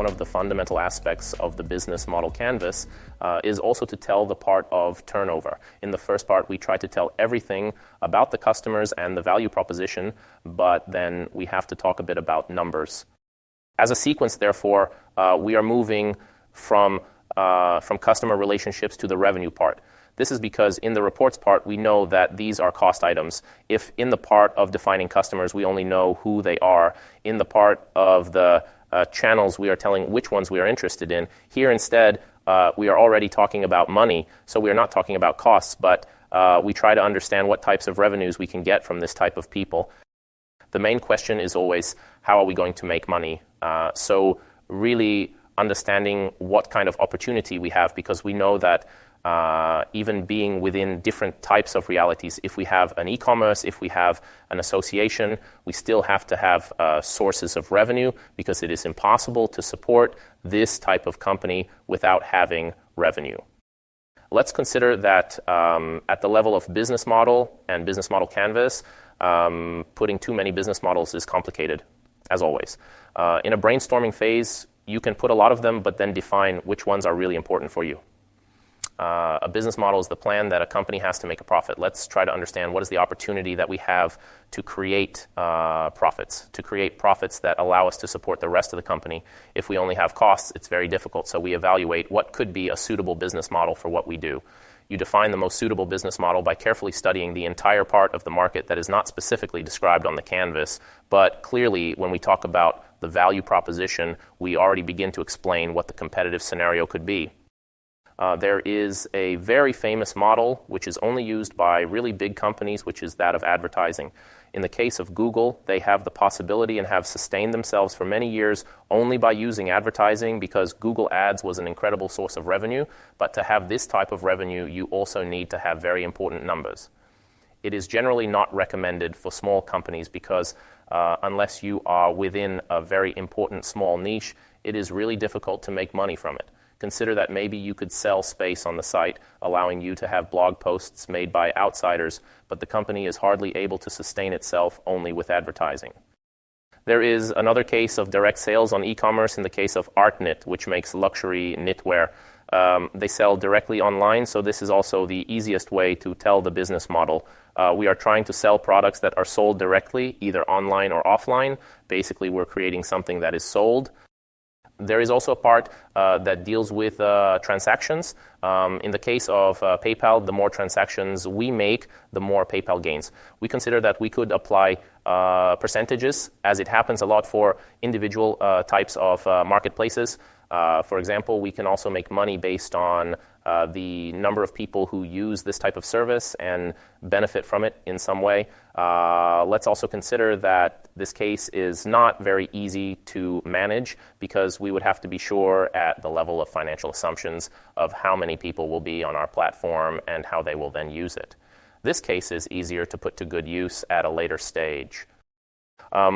one of the fundamental aspects of the business model canvas is also to tell the part of turnover. In the first part, we try to tell everything about the customers and the value proposition, but then we have to talk a bit about numbers. As a sequence, therefore, we are moving from customer relationships to the revenue part. This is because in the reports part, we know that these are cost items. If in the part of defining customers, we only know who they are, in the part of the channels, we are telling which ones we are interested in. Here instead, we are already talking about money, so we are not talking about costs, but we try to understand what types of revenues we can get from this type of people. The main question is always, how are we going to make money? So really understanding what kind of opportunity we have, because we know that even being within different types of realities, if we have an e-commerce, if we have an association, we still have to have sources of revenue, because it is impossible to support this type of company without having revenue. Let's consider that at the level of business model and business model canvas, putting too many business models is complicated, as always. In a brainstorming phase, you can put a lot of them, but then define which ones are really important for you. A business model is the plan that a company has to make a profit. Let's try to understand what is the opportunity that we have to create profits that allow us to support the rest of the company. If we only have costs, it's very difficult, so we evaluate what could be a suitable business model for what we do. You define the most suitable business model by carefully studying the entire part of the market that is not specifically described on the canvas, but clearly when we talk about the value proposition, we already begin to explain what the competitive scenario could be. There is a very famous model which is only used by really big companies, which is that of advertising. In the case of Google, they have the possibility and have sustained themselves for many years only by using advertising, because Google Ads was an incredible source of revenue. But to have this type of revenue, you also need to have very important numbers. It is generally not recommended for small companies because unless you are within a very important small niche, it is really difficult to make money from it. Consider that maybe you could sell space on the site, allowing you to have blog posts made by outsiders, but the company is hardly able to sustain itself only with advertising. There is another case of direct sales on e-commerce in the case of ArtKnit, which makes luxury knitwear. They sell directly online, so this is also the easiest way to tell the business model. We are trying to sell products that are sold directly, either online or offline. Basically, we're creating something that is sold. There is also a part that deals with transactions. In the case of PayPal, the more transactions we make, the more PayPal gains. We consider that we could apply percentages, as it happens a lot for individual types of marketplaces. For example, we can also make money based on the number of people who use this type of service and benefit from it in some way. Let's also consider that this case is not very easy to manage, because we would have to be sure at the level of financial assumptions of how many people will be on our platform and how they will then use it. This case is easier to put to good use at a later stage.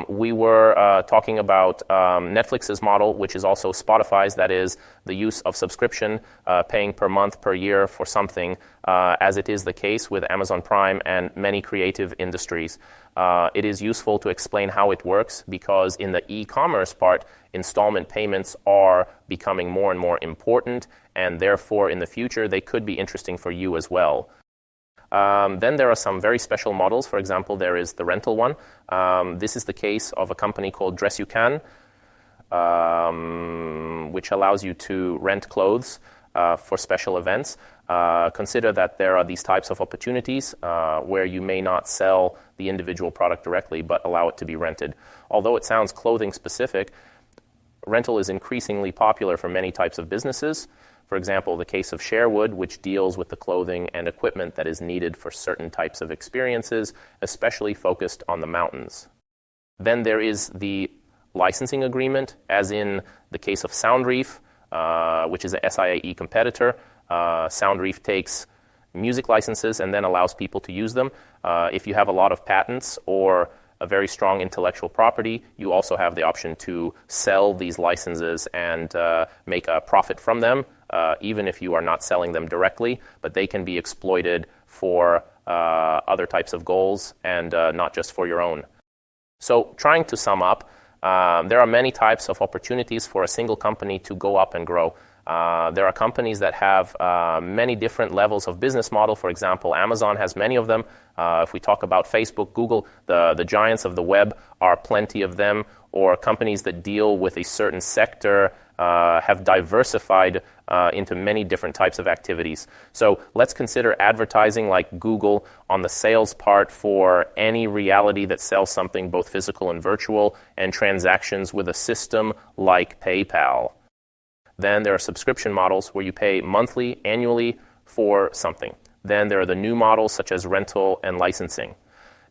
We were talking about Netflix's model, which is also Spotify's, that is the use of subscription, paying per month, per year for something, as it is the case with Amazon Prime and many creative industries. It is useful to explain how it works, because in the e-commerce part, installment payments are becoming more and more important, and therefore in the future they could be interesting for you as well. Then there are some very special models. For example, there is the rental one. This is the case of a company called Dress You Can, which allows you to rent clothes for special events. Consider that there are these types of opportunities where you may not sell the individual product directly, but allow it to be rented. Although it sounds clothing specific, rental is increasingly popular for many types of businesses. For example, the case of Sherwood, which deals with the clothing and equipment that is needed for certain types of experiences, especially focused on the mountains. Then there is the licensing agreement, as in the case of Soundreef, which is a SIAE competitor. Soundreef takes music licenses and then allows people to use them. If you have a lot of patents or a very strong intellectual property, you also have the option to sell these licenses and make a profit from them, even if you are not selling them directly, but they can be exploited for other types of goals and not just for your own. So trying to sum up, There are many types of opportunities for a single company to go up and grow. There are companies that have many different levels of business model. For example, Amazon has many of them. If we talk about Facebook, Google, the giants of the web are plenty of them. Or companies that deal with a certain sector have diversified into many different types of activities. So let's consider advertising like Google on the sales part for any reality that sells something both physical and virtual, and transactions with a system like PayPal. Then there are subscription models where you pay monthly, annually for something. Then there are the new models such as rental and licensing.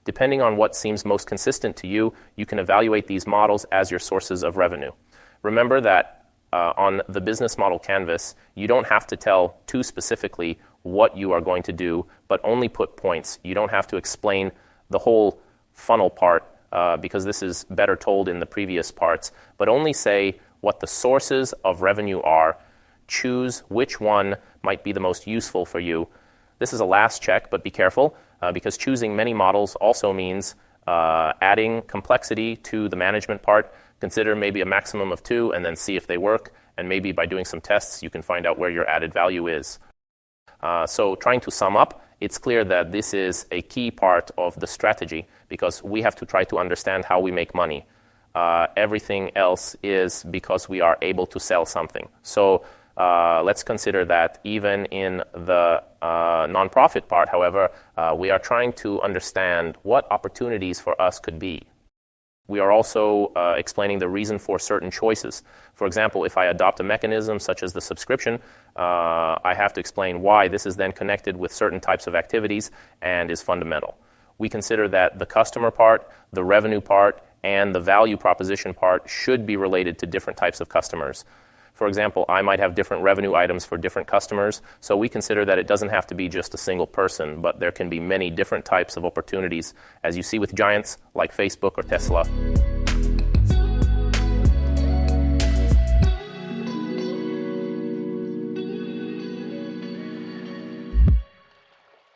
Depending on what seems most consistent to you, you can evaluate these models as your sources of revenue. Remember that on the business model canvas, you don't have to tell too specifically what you are going to do, but only put points. You don't have to explain the whole funnel part because this is better told in the previous parts, but only say what the sources of revenue are. Choose which one might be the most useful for you. This is a last check, but be careful because choosing many models also means adding complexity to the management part. Consider maybe a maximum of 2 and then see if they work. And maybe by doing some tests, you can find out where your added value is. So trying to sum up, it's clear that this is a key part of the strategy because we have to try to understand how we make money. Everything else is because we are able to sell something. So let's consider that even in the nonprofit part, however, we are trying to understand what opportunities for us could be. We are also explaining the reason for certain choices. For example, if I adopt a mechanism such as the subscription, I have to explain why this is then connected with certain types of activities and is fundamental. We consider that the customer part, the revenue part, and the value proposition part should be related to different types of customers. For example, I might have different revenue items for different customers, so we consider that it doesn't have to be just a single person, but there can be many different types of opportunities, as you see with giants like Facebook or Tesla.